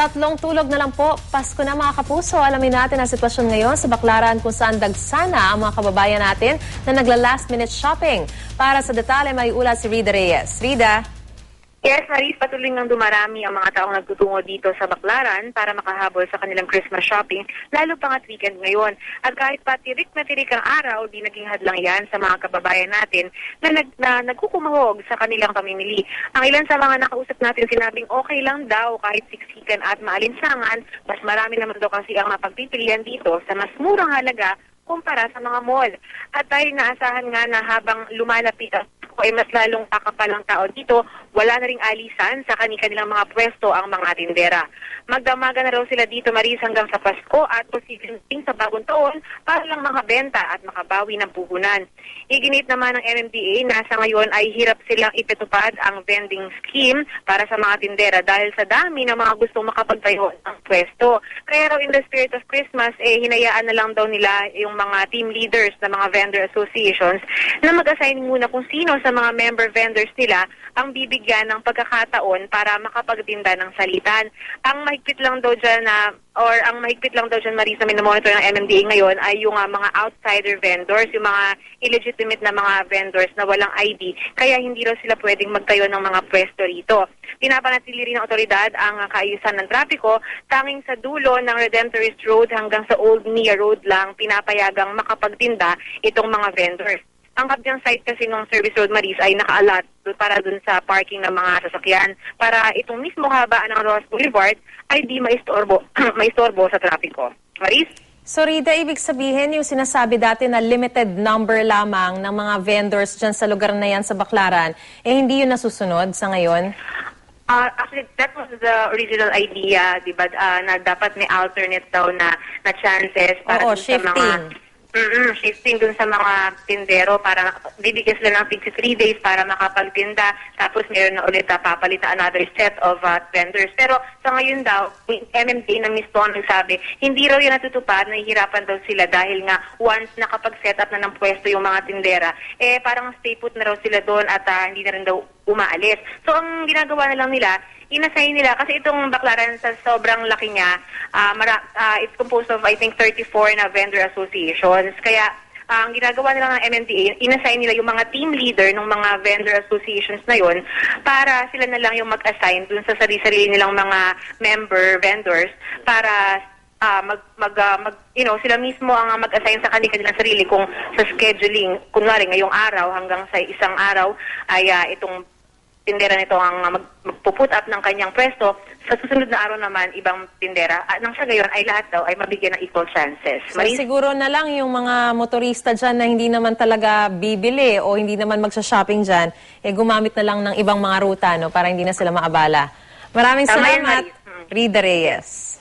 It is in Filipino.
Tatlong tulog na lang po. Pasko na mga kapuso. Alamin natin ang sitwasyon ngayon sa Baclaran kung saan dagsana ang mga kababayan natin na nagla-last minute shopping. Para sa detalye, may ulat si Rida Reyes. Rida? Yes, Maris, patuloy nang dumarami ang mga taong nagtutungo dito sa Baclaran para makahabol sa kanilang Christmas shopping, lalo pa nga't weekend ngayon. At kahit pa tirik na tirik ang araw, di naging hadlang yan sa mga kababayan natin na nagkukumahog sa kanilang pamimili. Ang ilan sa mga nakausap natin sinabing okay lang daw kahit siksikan at maalinsangan, mas marami naman daw kasi ang mapagpipilian dito sa mas murang halaga kumpara sa mga mall. At dahil naasahan nga na habang lumalapit ay mas lalong kakapalang tao dito, wala na ring alisan sa kanilang mga pwesto ang mga tindera. Magdamaga na raw sila dito, Maris, hanggang sa Pasko at posibleng sa bagong taon para lang makabenta at makabawi ng puhunan. Iginit naman ng MMDA na sa ngayon ay hirap silang ipatupad ang vending scheme para sa mga tindera dahil sa dami ng mga gustong makapagtayo ng pwesto. Kaya raw in the spirit of Christmas, hinayaan na lang daw nila yung mga team leaders ng mga vendor associations na mag-assign muna kung sino sa mga member vendors nila ang bibigyan ng pagkakataon para makapagtinda ng salitan. Ang mahigpit lang daw dyan Marisa, minomonitor ng MMDA ngayon ay yung mga outsider vendors, yung mga illegitimate na mga vendors na walang ID, kaya hindi raw sila pwedeng magtayo ng mga pwesto rito. Pinapanatili rin ng otoridad ang kaayusan ng trapiko, tanging sa dulo ng Redemptorist Road hanggang sa Old Nia Road lang pinapayagang makapagtinda itong mga vendors. Ang kabilang site kasi ng Service Road, Maris, ay naka-allot para dun sa parking ng mga sasakyan para itong mismo habaan ng Ross Boulevard ay di maistorbo sa trapiko. Maris? So Rida, ibig sabihin yung sinasabi dati na limited number lamang ng mga vendors dyan sa lugar na yan sa Baclaran, hindi yun nasusunod sa ngayon? Actually, that was the original idea, diba, na dapat may alternate daw na chances para sa mga... shifting dun sa mga tindero para bibigyan sila ng 53 days para makapagtinda, tapos meron na ulit papalita another set of vendors. Pero sa ngayon daw, MMDA na mismo ang nagsabi, hindi raw yun natutupad, nahihirapan daw sila dahil nga once nakapag-set up na ng pwesto yung mga tindera, parang stay put na raw sila doon at hindi na rin daw umaalis. So ang ginagawa na lang nila, inassign nila, kasi itong Baclaran sa sobrang laki niya, it's composed of I think 34 na vendor associations. Kaya ang ginagawa nila ng MMDA, inassign nila yung mga team leader ng mga vendor associations na yun para sila na lang yung mag-assign dun sa sarili nilang mga member vendors para sila mismo ang mag-assign sa kanilang sarili kung sa scheduling, kunwari ngayong araw hanggang sa isang araw ay itong tindera nito ang magpuput up ng kanyang pwesto. Sa susunod na araw naman, ibang tindera. At nang sa gayon ay lahat daw ay mabigyan ng equal chances. So siguro na lang yung mga motorista dyan na hindi naman talaga bibili o hindi naman magsha-shopping dyan, gumamit na lang ng ibang mga ruta, no, para hindi na sila maabala. Maraming salamat, Rida Reyes.